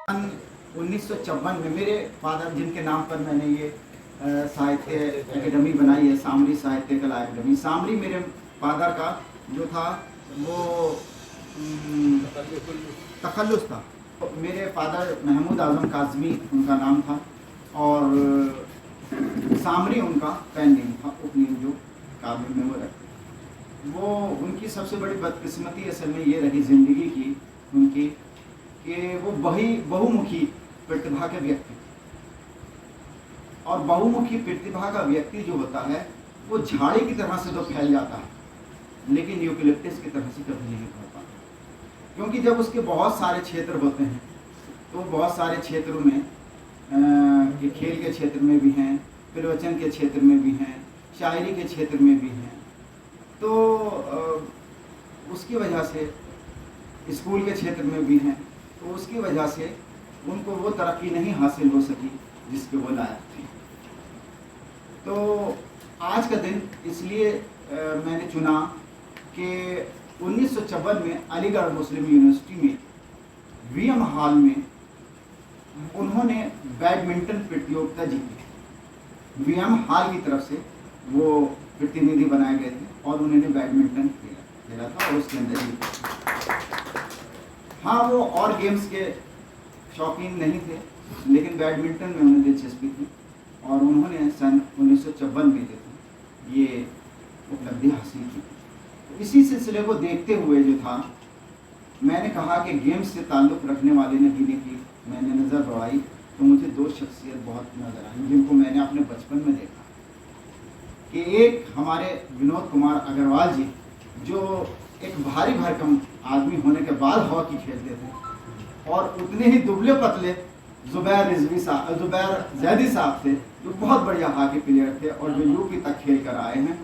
1954 में मेरे फादर, जिनके नाम पर मैंने ये साहित्य एकेडमी बनाई है, सामरी साहित्य कला एकेडमी। सामरी मेरे फादर का जो था वो तखल्लुस था। मेरे फादर महमूद आजम काज़मी उनका नाम था और सामरी उनका पेन नेम था, उपनेम जो काबिल में वो रखते। वो उनकी सबसे बड़ी बदकिस्मती असल में ये रही ज़िंदगी की उनकी कि वो बहुमुखी प्रतिभा के व्यक्ति, और बहुमुखी प्रतिभा का व्यक्ति जो होता है वो झाड़ी की तरह से तो फैल जाता है लेकिन यूकेलिप्टस की तरह से कभी नहीं फैल पाता, क्योंकि जब उसके बहुत सारे क्षेत्र होते हैं तो बहुत सारे क्षेत्रों में ये खेल के क्षेत्र में भी हैं, प्रवचन के क्षेत्र में भी हैं, शायरी के क्षेत्र में भी हैं, तो उसकी वजह से स्कूल के क्षेत्र में भी हैं, तो उसकी वजह से उनको वो तरक्की नहीं हासिल हो सकी जिसके वो लायक थे। तो आज का दिन इसलिए मैंने चुना कि 1954 में अलीगढ़ मुस्लिम यूनिवर्सिटी में वीएम हॉल में उन्होंने बैडमिंटन प्रतियोगिता जीती। वीएम हॉल की तरफ से वो प्रतिनिधि बनाए गए थे और उन्होंने बैडमिंटन खेला था और उसके अंदर जीता। हाँ, वो और गेम्स के शौकीन नहीं थे लेकिन बैडमिंटन में उन्हें दिलचस्पी थी और उन्होंने सन 1954 में ये उपलब्धि हासिल की। तो इसी सिलसिले को देखते हुए जो था, मैंने कहा कि गेम्स से ताल्लुक़ रखने वाले नगीने की मैंने नज़र दौड़ाई तो मुझे दो शख्सियत बहुत नज़र आई जिनको मैंने अपने बचपन में देखा कि एक हमारे विनोद कुमार अग्रवाल जी, जो एक भारी भरकम आदमी होने के बाद हॉकी खेलते थे, और उतने ही दुबले पतले जुबैर जैदी साहब थे जो बहुत बढ़िया हॉकी प्लेयर थे और जो यूपी तक खेल कर आए हैं।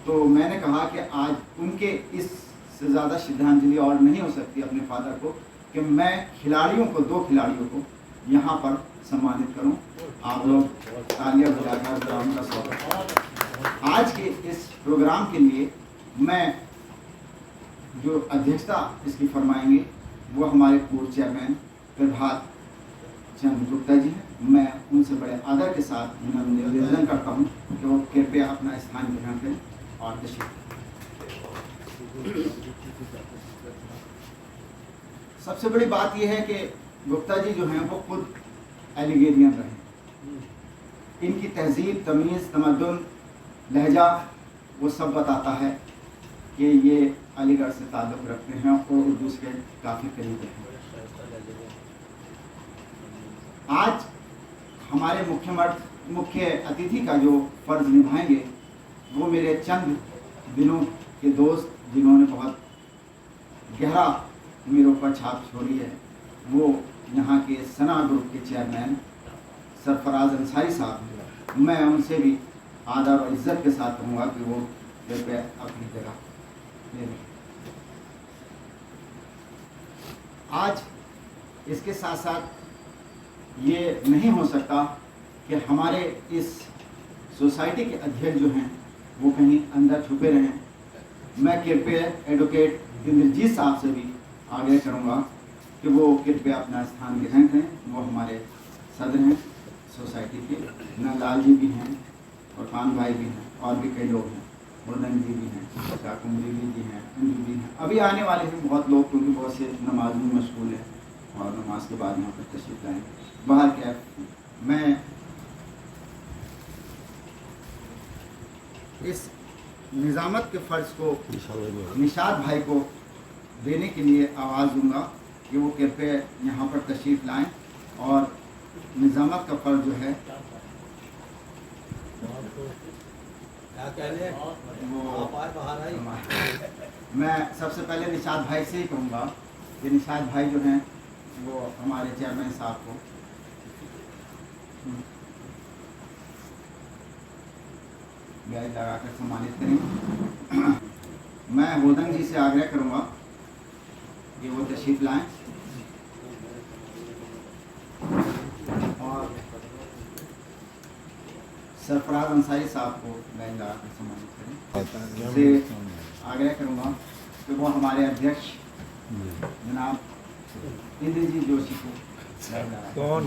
तो मैंने कहा कि आज उनके इससे ज़्यादा श्रद्धांजलि और नहीं हो सकती अपने फादर को कि मैं खिलाड़ियों को, दो खिलाड़ियों को यहाँ पर सम्मानित करूँ। आप लोग तालियां बजाकर प्रोग्राम का स्वागत। आज के इस प्रोग्राम के लिए मैं जो अध्यक्षता इसकी फरमाएंगे वो हमारे पूर्व चेयरमैन प्रभात चंद्र गुप्ता जी हैं। मैं उनसे बड़े आदर के साथ निवेदन करता हूँ कि वो कृपया अपना स्थान ग्रहण करें और तशरीफ। सबसे बड़ी बात यह है कि गुप्ता जी जो हैं वो खुद एलिगेरियन रहे। इनकी तहजीब, तमीज़, तमद्दुन, लहजा वो सब बताता है कि ये अलीगढ़ से ताल्लुक़ रखते हैं और उर्दू के काफ़ी करीब हैं। आज हमारे मुख्य अतिथि का जो फ़र्ज़ निभाएंगे वो मेरे चंद दिनों के दोस्त, जिन्होंने बहुत गहरा मेरे ऊपर छाप छोड़ी है, वो यहाँ के सना ग्रुप के चेयरमैन सरफराज अंसारी साहब हैं। मैं उनसे भी आदर और इज़्ज़त के साथ कहूँगा कि वो कृपया अपनी जगह ले लें। आज इसके साथ साथ ये नहीं हो सकता कि हमारे इस सोसाइटी के अध्यक्ष जो हैं वो कहीं अंदर छुपे रहें। मैं कृपया एडवोकेट इंद्रजीत साहब से भी आग्रह करूंगा कि वो कृपया अपना स्थान ग्रहण करें। वो हमारे सदर हैं सोसाइटी के, नंदलाल जी भी हैं और खान भाई भी हैं और भी कई लोग हैं, मुर्दन जी भी हैं, शाकुंबरी जी हैं, अंजू भी हैं। अभी आने वाले हैं बहुत लोग, क्योंकि बहुत से नमाज में मशगूल हैं और नमाज के बाद यहाँ पर तशरीफ लाएंगे। बाहर क्या, मैं इस निज़ामत के फ़र्ज़ को निशाद भाई को देने के लिए आवाज़ दूंगा कि वो कृपया यहाँ पर तशरीफ़ लाएं और निज़ामत का फ़र्ज़ जो है वो मैं सबसे पहले निशाद भाई से ही कहूँगा कि निशाद भाई जो हैं वो हमारे चेयरमैन साहब को बैज लगाकर सम्मानित करें। मैं होदंग जी से आग्रह करूँगा कि वो तशरीफ लाएं और सरफराज अंसारी साहब को बैज लगाकर सम्मानित करें। से आग्रह करूँगा कि वो हमारे अध्यक्ष जनाब इंद्रजीत जोशी को कौन?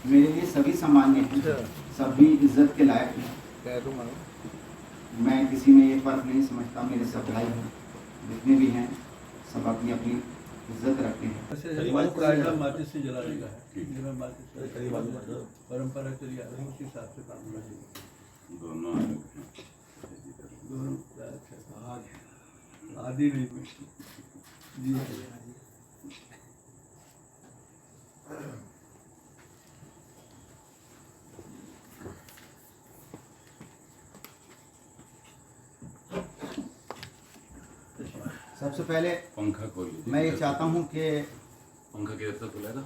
मेरे लिए सभी सामान्य हैं, सभी इज्जत के लायक हैं। मैं किसी में ये फर्क नहीं समझता, मेरे सब भाई हैं, जितने भी हैं सब अपनी अपनी इज्जत रखते हैं। माचिस से जलाने का है, परंपरा चली आ रही है, उसी हिसाब से काम करना चाहिए। दोनों आदि नहीं जी। सबसे पहले पंखा खोल मैं ये चाहता हूँ कि पंखा किधर से खुला था?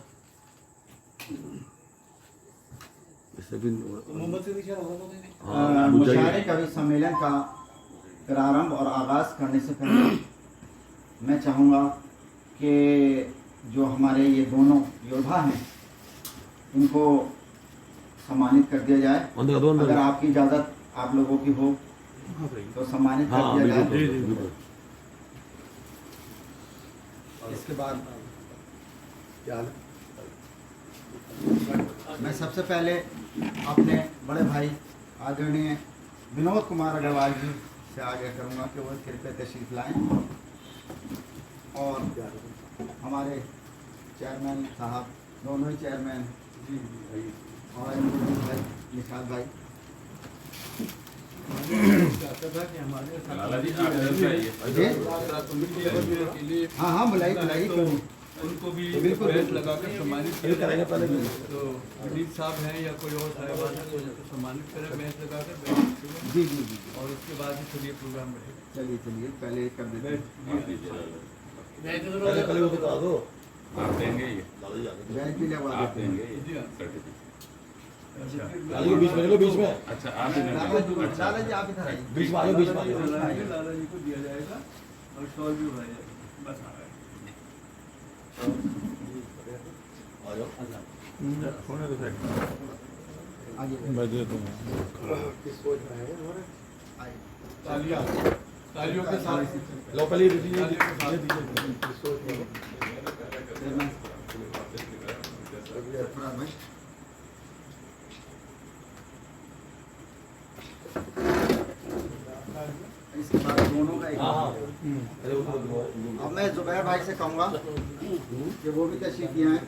मुशायरे कवि सम्मेलन का प्रारंभ और आगाज़ करने से पहले मैं चाहूँगा कि जो हमारे ये दोनों योद्धा हैं इनको सम्मानित कर दिया जाए। अगर आपकी इजाज़त आप लोगों की हो तो सम्मानित कर दिया जाए। इसके बाद मैं सबसे पहले अपने बड़े भाई आदरणीय विनोद कुमार अग्रवाल जी से आग्रह करूंगा कि वो कृपया तशरीफ लाएं और हमारे चेयरमैन साहब, दोनों ही चेयरमैन और भाई निशाद भाई, लाला जी आप इधर से आइए। हाँ हाँ बुलाइए क्यों उनको भी बेंच लगाकर सम्मानित करें। तो विनीत साहब हैं या कोई और साहिबान है तो उनको सम्मानित करें बेंच लगाकर। जी जी जी और उसके बाद ही चलिए प्रोग्राम रहेगा। चलिए पहले कर देते हैं। पहले वो बता दो। आप देंगे ये? बैच भी लगवा आप देते हैं। देंगे ये जी हाँ। सर्टिफिकेट? अच्छा बीच में बीच में। अच्छा आप ही लाला देंगे? अच्छा जी आप इधर आइए। बीच में आइए, बीच में आइए। लाला जी को दिया जाएगा और शॉल भी उड़ाया जाएगा। बस आ गए। आइए मैं दे दूँ। आइए। तालियां तालियों के साथ लो पहले ये दीजिए। सरफराज भाई इसके बाद दोनों का एक अब मैं जुबैर भाई से कहूँगा कि वो भी तशरीफ किए हैं।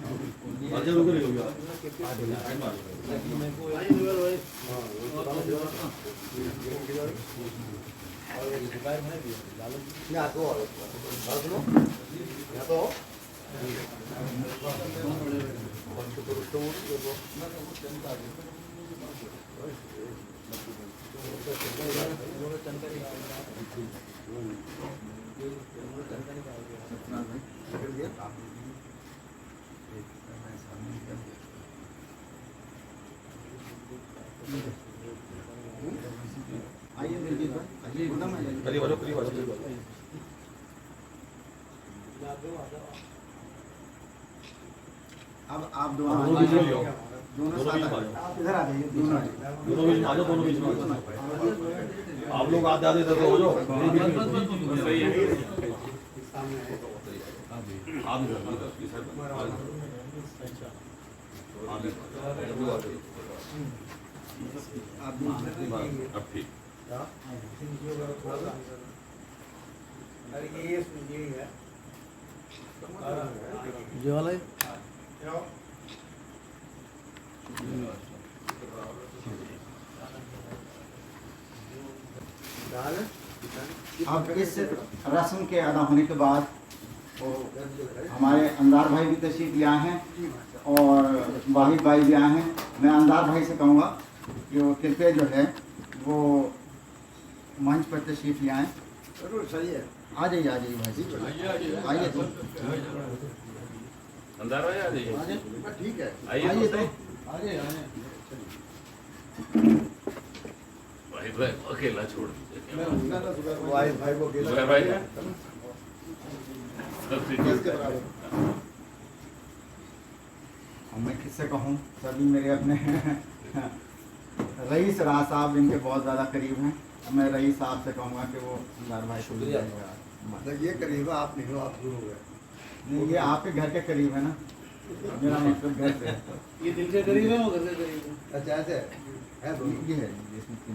आइए दिलजीत भाई, आइए गोदाम में आइए। अब आप दोनों साथ आ जाइए। आप इधर आ जाइए, दोनों आ जाइए। दोनों बीच में आ जाओ, दोनों बीच में आ जाओ। आप लोग आधे आधे तो हो जाओ। सही है। आप भी अब ठीक। ये वाला है। अब इस रस्म के अदा होने के बाद तो हमारे अंदार भाई भी तशरीफ ले आए हैं और वाहिद भाई भी आए हैं। मैं अंदार भाई से कहूँगा कि वो कृपया जो है वो मंच पर तशरीफ ले आएँ। सही है, आ जाइए भाई जी, आइए तो अंदर आ जाइए। ठीक है, आइए आइए तो तो आगे भाई अकेला छोड़ दीजिए। भाई को जुबैर भाई मैं किससे कहूँ, सभी मेरे अपने रईस राज साहब इनके बहुत ज़्यादा करीब हैं। मैं रईस साहब से कहूँगा कि वो अंदार भाई को मतलब ये करीब आप नहीं हो, आप दूर हो गए। नहीं, ये आपके घर के करीब है ना, मेरा मतलब घर से है। ये दिल के करीब है, वो घर के करीब है। अच्छा ऐसे है तो ये है इसमें 3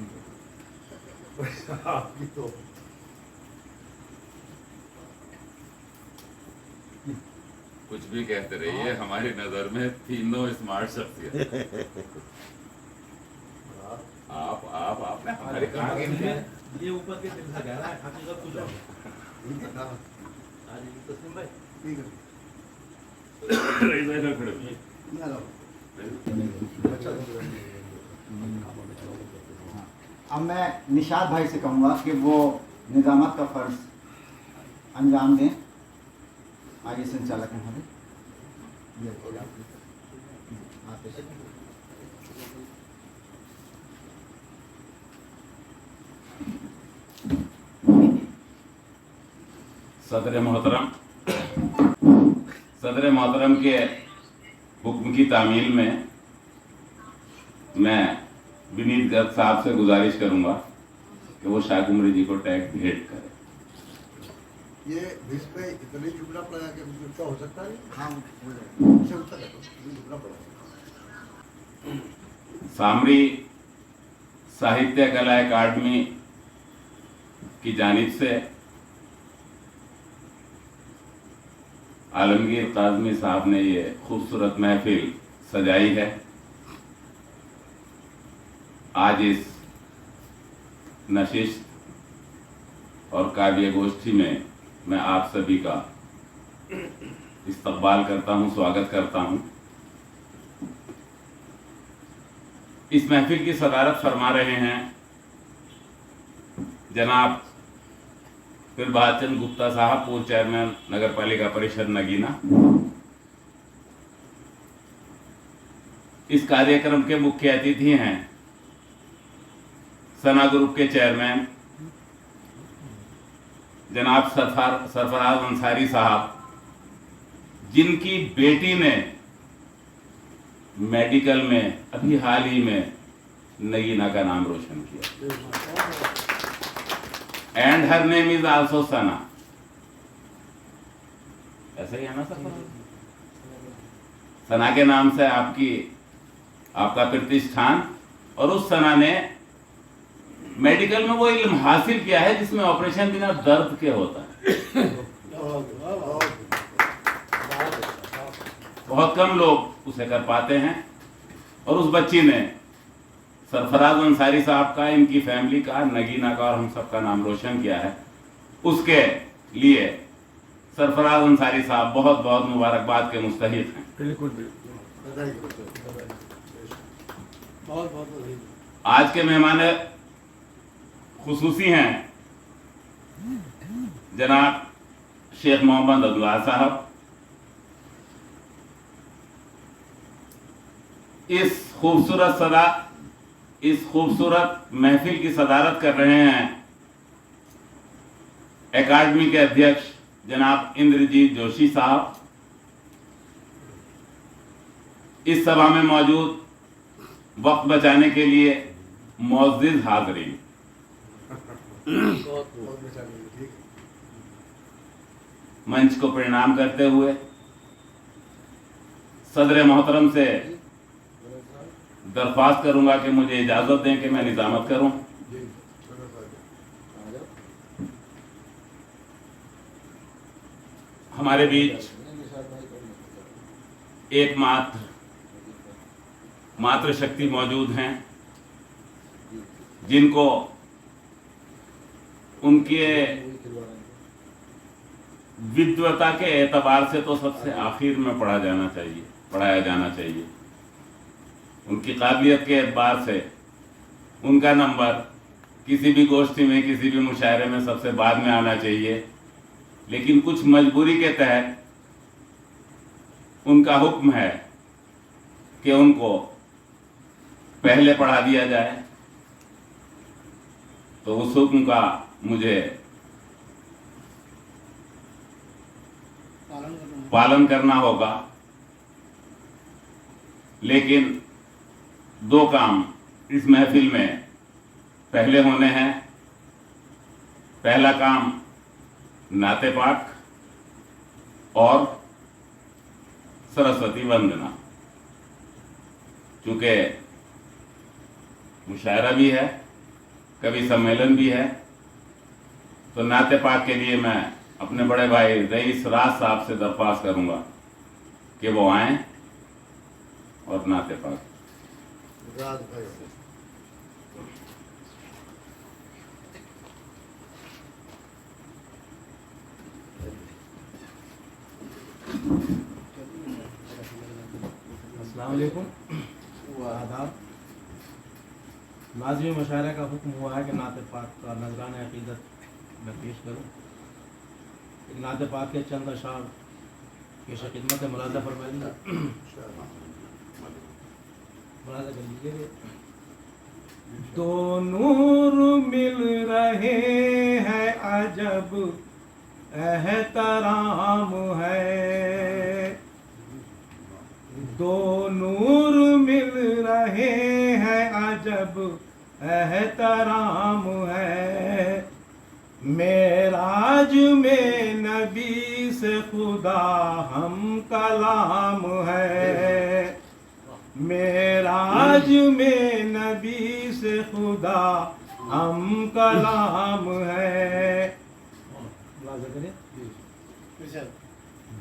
आपकी तो कुछ भी कहते रहिए, हमारी नजर में तीनों स्मार्ट शख्सियत। आपने हमारे कहा कि नहीं? ये ऊपर के दिल से कह रहा है, हकीकत कुछ और है। ठीक है इधर खड़े हुए। अब मैं निशाद भाई से कहूँगा कि वो निजामत का फर्ज अंजाम दें। आगे संचालक महोदय। सदर मोहतरम के हुक्म की तामील में मैं विनीत गर्ग साहब से गुजारिश करूंगा कि वो शाह कुमरी जी को टैग भेंट करें। ये बीच पे इतनी चुपड़ा पड़ा कि मुझे हो सकता है। हाँ, इसे उत्तर है तो चुपड़ा पड़ा। सामरी साहित्य कला अकादमी की जानिब से आलमगीर काज़मी साहब ने ये खूबसूरत महफिल सजाई है। आज इस नशिस्त और काव्य गोष्ठी में मैं आप सभी का इस्तकबाल करता हूं, स्वागत करता हूं। इस महफिल की सदारत फरमा रहे हैं जनाब फिरबाचंद गुप्ता साहब, पूर्व चेयरमैन नगर पालिका परिषद नगीना। इस कार्यक्रम के मुख्य अतिथि हैं सना ग्रुप के चेयरमैन जनाब सरफराज अंसारी साहब, जिनकी बेटी ने मेडिकल में अभी हाल ही में नगीना का नाम रोशन किया। And her name is also Sana. ऐसा ही है ना सर? सना के नाम से आपका प्रतिष्ठान, और उस सना ने मेडिकल में वो इल्म हासिल किया है जिसमें ऑपरेशन बिना दर्द के होता है। बहुत कम लोग उसे कर पाते हैं, और उस बच्ची ने सरफराज अंसारी साहब का, इनकी फैमिली का, नगीना का और हम सबका नाम रोशन किया है। उसके लिए सरफराज अंसारी साहब बहुत बहुत मुबारकबाद के मुस्तहिक हैं। बिल्कुल बहुत बहुत बधाई। आज के मेहमान खुसूसी हैं जनाब शेख मोहम्मद अब्दुल्ला साहब। इस खूबसूरत महफिल की सदारत कर रहे हैं एकेडमी के अध्यक्ष जनाब इंद्रजीत जोशी साहब। इस सभा में मौजूद वक्त बचाने के लिए मुअज़्ज़िज़ हाज़रीन, मंच को प्रणाम करते हुए सदर मोहतरम से दरख्वास्त करूंगा कि मुझे इजाजत दें कि मैं निजामत करूं। हमारे बीच एक मात्र शक्ति मौजूद हैं जिनको उनके विद्वता के एतबार से तो सबसे आखिर में पढ़ाया जाना चाहिए। उनकी काबिलियत के एतबार से उनका नंबर किसी भी गोष्ठी में, किसी भी मुशायरे में सबसे बाद में आना चाहिए, लेकिन कुछ मजबूरी के तहत उनका हुक्म है कि उनको पहले पढ़ा दिया जाए। तो उस हुक्म का मुझे पालन करना होगा, लेकिन 2 काम इस महफिल में पहले होने हैं। पहला काम नाते पाक और सरस्वती वंदना। चूंकि मुशायरा भी है, कवि सम्मेलन भी है, तो नाते पाक के लिए मैं अपने बड़े भाई रईस राज साहब से दरख्वास्त करूंगा कि वो आएं और नाते पाक। राज भाई अस्सलाम वालेकुम। आदाब। नाज़िम मुशायरा का हुक्म हुआ है कि नाते पाक का नजरान अक़ीदत मैं पेश करूँ। नाते पाक के चंद अशार पेश खिदमत मुलाज़ा फरमाइए। मुलाज़ा कर लीजिए। दो नूर मिल रहे हैं अजब एहतराम है, दो नूर मिल रहे हैं अजब एहतराम है। मेराज में नबी से खुदा हम कलाम है, मेराज में नबी से खुदा हम कलाम है।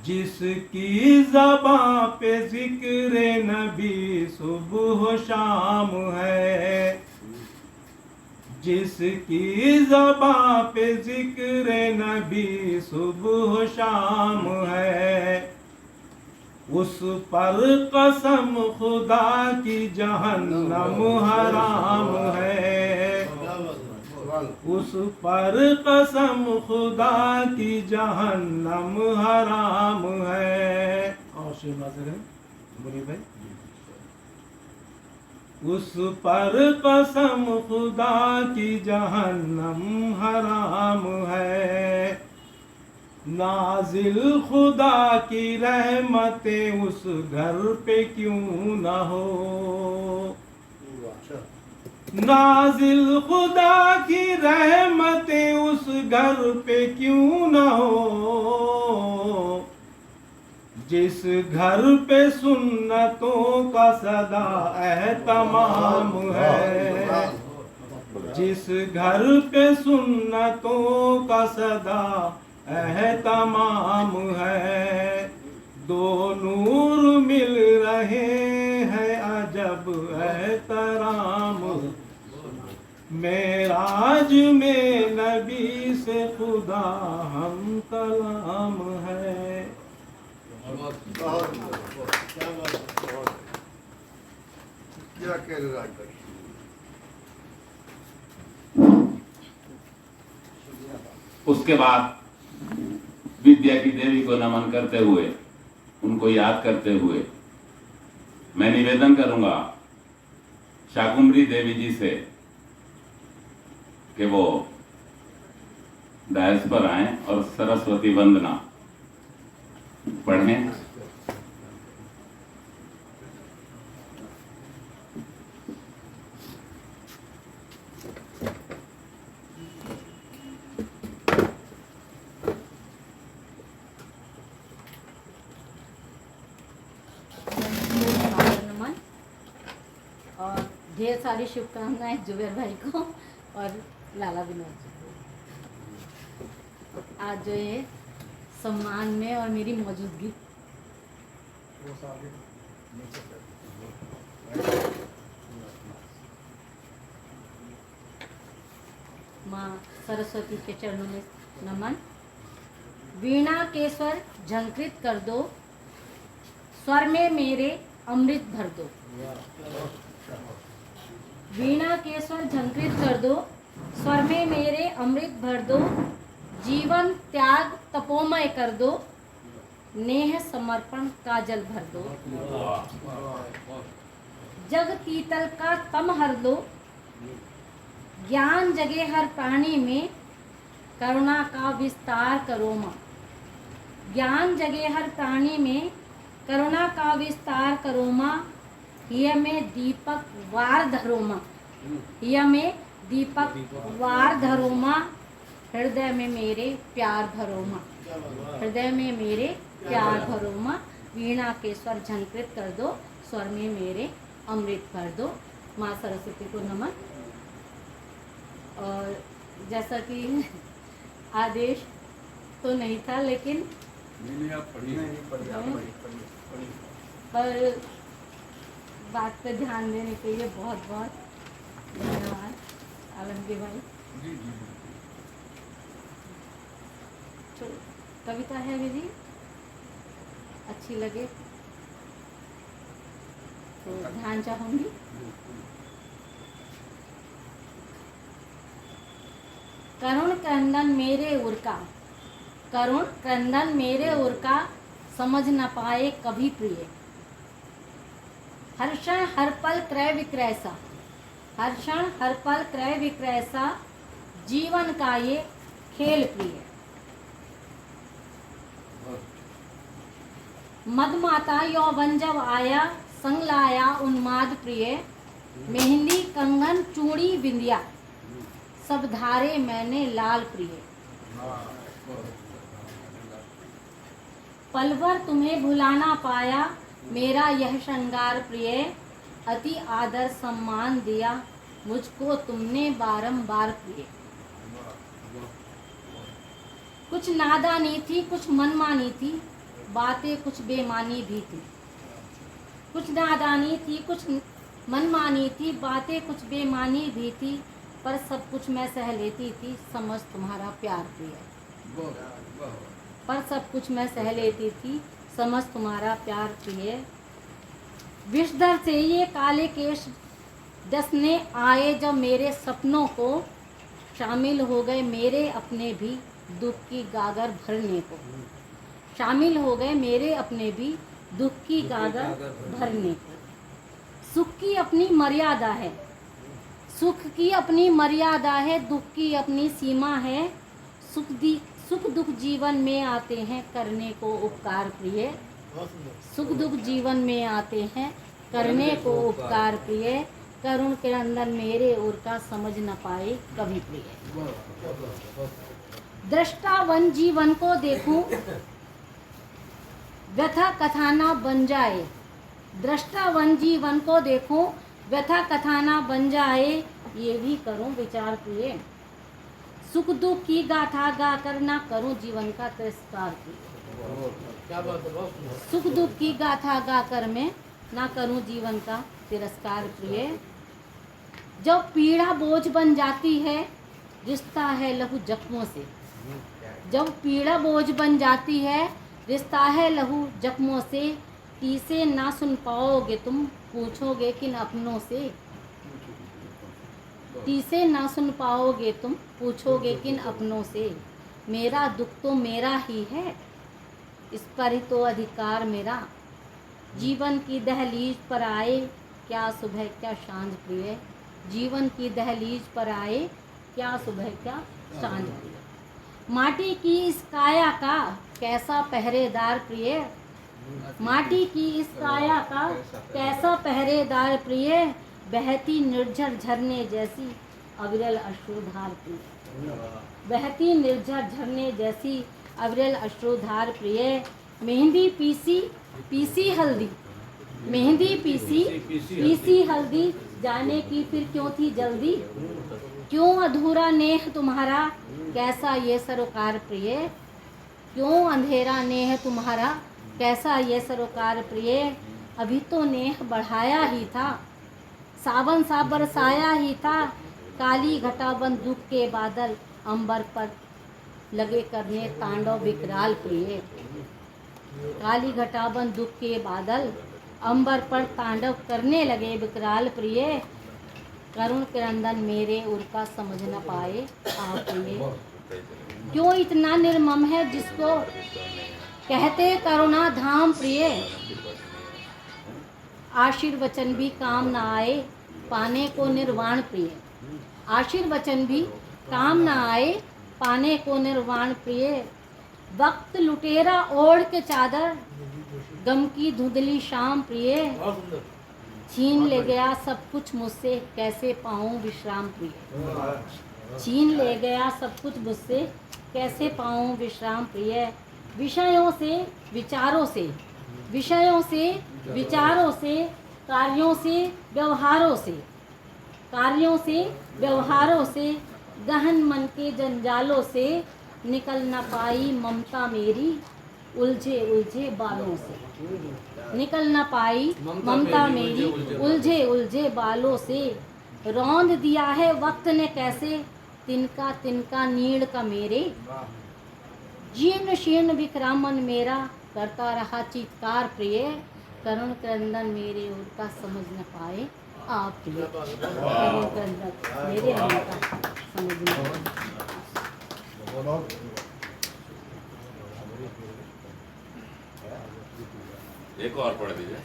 जिसकी ज़बां पे जिक्र नबी सुबह शाम है, जिसकी ज़बां पे जिक्र नबी सुबह शाम है, उस पर कसम खुदा की जहन्नम हराम है, उस पर कसम खुदा की जहन्नम हराम है। और शेर नाज़िर है बोलिए भाई। उस पर कसम खुदा की जहन्नम हराम है। नाजिल खुदा की रहमतें उस घर पे क्यों न हो, नाजिल खुदा की रहमतें उस घर पे क्यों न हो, जिस घर पे सुन्नतों का सदा एहतमाम है, जिस घर पे सुन्नतों का सदा एहतमाम है। दो नूर मिल रहे हैं अजब एहतराम, मेराज में नबी से खुदा हम कलाम है। क्या कह रहे राज भाई? उसके बाद विद्या की देवी को नमन करते हुए, उनको याद करते हुए मैं निवेदन करूंगा शाकुंभरी देवी जी से कि वो डायस पर आएं और सरस्वती वंदना पढ़ें। और ढेर सारी शुभकामनाएं जुबेर भाई को और लाला विनोद जी को। आज जो ये सम्मान में और मेरी मौजूदगी माँ सरस्वती के चरणों में नमन। वीणा के स्वर झंकृत कर दो, स्वर में मेरे अमृत भर दो। वीणा के स्वर झंकृत कर दो, स्वर में मेरे अमृत भर दो। जीवन त्याग तपोमय कर दो, नेह समर्पण का जल भर दो। जग पीतल का तम हर दो, ज्ञान जगे हर प्राणी में, करुणा का विस्तार करो माँ। ज्ञान जगे हर प्राणी में, करुणा का विस्तार करो माँ। हिय में दीपक वार धरो माँ, हिय में दीपक वार धरो माँ। हृदय में मेरे प्यार भरो माँ। हृदय में मेरे प्यार भरो माँ, वीणा के स्वर झंकृत कर दो, स्वर में मेरे अमृत कर दो। माँ सरस्वती को नमन। और जैसा कि आदेश तो नहीं था, लेकिन नहीं आप पढ़िए। पर बात पे ध्यान देने के लिए बहुत बहुत धन्यवाद आलमगीर भाई। जी जी तो कविता है मेरी, अच्छी लगे तो ध्यान चाहूंगी। करुण क्रंदन मेरे उर्का, करुण क्रंदन मेरे उर्का, समझ न पाए कभी प्रिय। हर क्षण हर पल क्रय विक्रय सा, हर क्षण हर पल क्रय विक्रय सा, जीवन का ये खेल प्रिय। मदमाता यौवन जब आया, संग लाया उन्माद प्रिय। मेहंदी कंगन चूड़ी बिंदिया, सब धारे मैंने लाल प्रिय। पलवर तुम्हें भुलाना पाया, मेरा यह श्रृंगार प्रिय। अति आदर सम्मान दिया, मुझको तुमने बारंबार प्रिय। कुछ नादानी थी कुछ मनमानी थी, बातें कुछ बेमानी भी थी। कुछ नादानी थी कुछ मनमानी थी, बातें कुछ बेमानी भी थी, पर सब कुछ मैं सह लेती थी, समझ तुम्हारा प्यार प्रिय। पर सब कुछ मैं सह लेती थी, समझ तुम्हारा प्यार प्रिय। विषधर से ये काले केश डसने आए जब मेरे सपनों को, शामिल हो गए मेरे अपने भी दुख की गागर भरने को। शामिल हो गए मेरे अपने भी दुख की गागर भरने को। सुख की अपनी मर्यादा है, सुख की अपनी मर्यादा है, दुख की अपनी सीमा है। सुख दुख जीवन में आते हैं, करने को उपकार प्रिय। सुख दुख जीवन में आते हैं, करने को उपकार प्रिय। करुण क्रंदन मेरे ओर का, समझ न पाए कभी प्रिय। दृष्टावन जीवन को देखूं, व्यथा कथाना बन जाए। दृष्टावन जीवन को देखूं, व्यथा कथाना बन जाए, ये भी करूं विचार प्रिय। सुख दुख की गाथा गा कर ना करूं जीवन का तिरस्कार प्रिय। क्या बात है, बहुत सुंदर। सुख दुख की गाथा गा कर मैं ना करूं जीवन का तिरस्कार प्रिय। जब पीड़ा बोझ बन जाती है, रिश्ता है लहू जख्मों से। जब पीड़ा बोझ बन जाती है, रिश्ता है लहू जख्मों से। तीसे ना सुन पाओगे तुम, पूछोगे किन अपनों से। तीसे ना सुन पाओगे तुम, पूछोगे किन अपनों से। मेरा दुख तो मेरा ही है, इस पर ही तो अधिकार मेरा। जीवन की दहलीज पर आए, क्या सुबह क्या सांझ प्रिय। जीवन की दहलीज पर आए, क्या सुबह क्या सांझ प्रिय। माटी की इस काया का कैसा पहरेदार प्रिय। माटी की इस काया का कैसा पहरेदार प्रिय। बहती निर्झर झरने जैसी अविरल अश्रुधार प्रिय। बहती निर्झर झरने जैसी अविरल अश्रुधार प्रिय। मेहंदी पीसी हल्दी, मेहंदी पीसी हल्दी, जाने की फिर क्यों थी जल्दी। क्यों अधूरा नेह तुम्हारा, कैसा ये सरोकार प्रिय। क्यों अंधेरा नेह तुम्हारा, कैसा ये सरोकार प्रिय। अभी तो नेह बढ़ाया ही था, सावन सा बरसाया ही था। काली घटा बन दुख के बादल, अंबर पर लगे करने तांडव विकराल प्रिय। काली घटा बन दुख के बादल, अंबर पर तांडव करने लगे विकराल प्रिय। करुण क्रंदन मेरे उर का, समझ न पाए आप प्रिय। क्यों इतना निर्मम है जिसको कहते करुणा धाम प्रिय। आशीर्वचन भी काम न आए, पाने को निर्वाण प्रिय। आशीर्वचन भी काम न आए, पाने को निर्वाण प्रिय। वक्त लुटेरा ओढ़ के चादर, गम की धुंधली शाम प्रिय। बहुत सुंदर। छीन ले गया सब कुछ मुझसे, कैसे पाऊं विश्राम प्रिय। छीन ले गया सब कुछ मुझसे, कैसे पाऊं विश्राम प्रिय। विषयों से विचारों से, विषयों से विचारों से, कार्यों से व्यवहारों से, कार्यों से व्यवहारों से, गहन मन के जंजालों से निकल न पाई ममता मेरी उलझे उलझे बालों से। निकल न पाई ममता मेरी उलझे उलझे बालों से। रौंद दिया है वक्त ने कैसे तिनका तिनका नीड़ का मेरे। जीर्ण शीर्ण विक्राम मन मेरा करता रहा चीत्कार प्रिय। करुण क्रंदन मेरे उनका समझ न पाए आप प्रिय। करुण क्रंदन मेरे उनका समझ न पाए। एक और पढ़ दीजिए।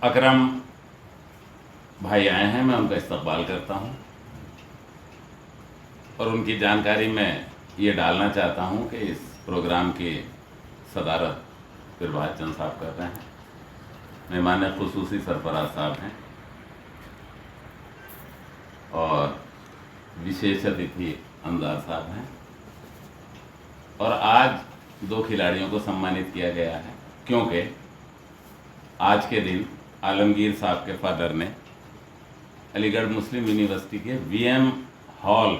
अकरम भाई आए हैं, मैं उनका इस्तकबाल करता हूं और उनकी जानकारी में ये डालना चाहता हूं कि इस प्रोग्राम की सदारत फिरबाज चंद साहब कर रहे हैं। मेहमान खुसूसी सरफराज साहब हैं और विशेष अतिथि अंदाज साहब हैं। और आज 2 खिलाड़ियों को सम्मानित किया गया है क्योंकि आज के दिन आलमगीर साहब के फादर ने अलीगढ़ मुस्लिम यूनिवर्सिटी के वीएम हॉल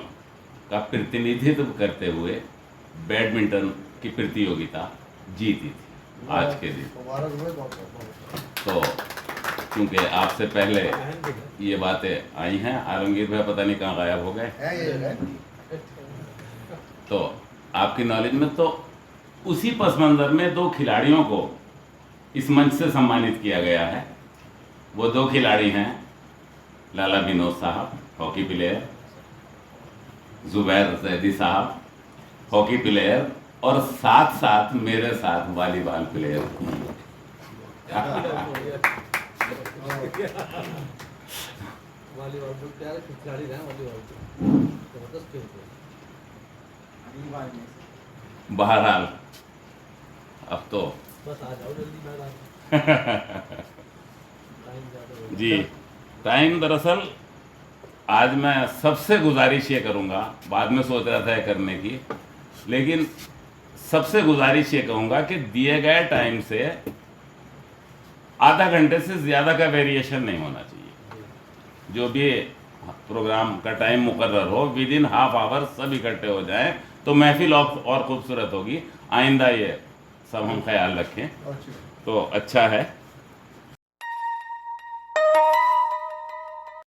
का प्रतिनिधित्व करते हुए बैडमिंटन की प्रतियोगिता जीती थी आज के दिन। तो क्योंकि आपसे पहले ये बातें आई हैं, आलमगीर भाई पता नहीं कहाँ गायब हो गए, तो आपकी नॉलेज में तो उसी पस मंज़र में 2 खिलाड़ियों को इस मंच से सम्मानित किया गया है। वो 2 खिलाड़ी हैं लाला विनोद साहब हॉकी प्लेयर, जुबैर जैदी साहब हॉकी प्लेयर और साथ साथ मेरे साथ वॉलीबॉल प्लेयर। वॉलीबॉल तो क्या खिलाड़ी रहे वॉलीबॉल जबरदस्त खेलते हैं। बहरहाल अब तो बस आ जाओ जल्दी मैदान। जी टाइम दरअसल आज मैं सबसे गुजारिश ये करूँगा, बाद में सोच रहा था ये करने की, लेकिन सबसे गुजारिश ये कहूँगा कि दिए गए टाइम से आधा घंटे से ज़्यादा का वेरिएशन नहीं होना चाहिए। जो भी प्रोग्राम का टाइम मुकर्रर हो विद इन हाफ आवर सब इकट्ठे हो जाएं तो महफिल और खूबसूरत होगी। आइंदा ये सब हम ख्याल रखें तो अच्छा है।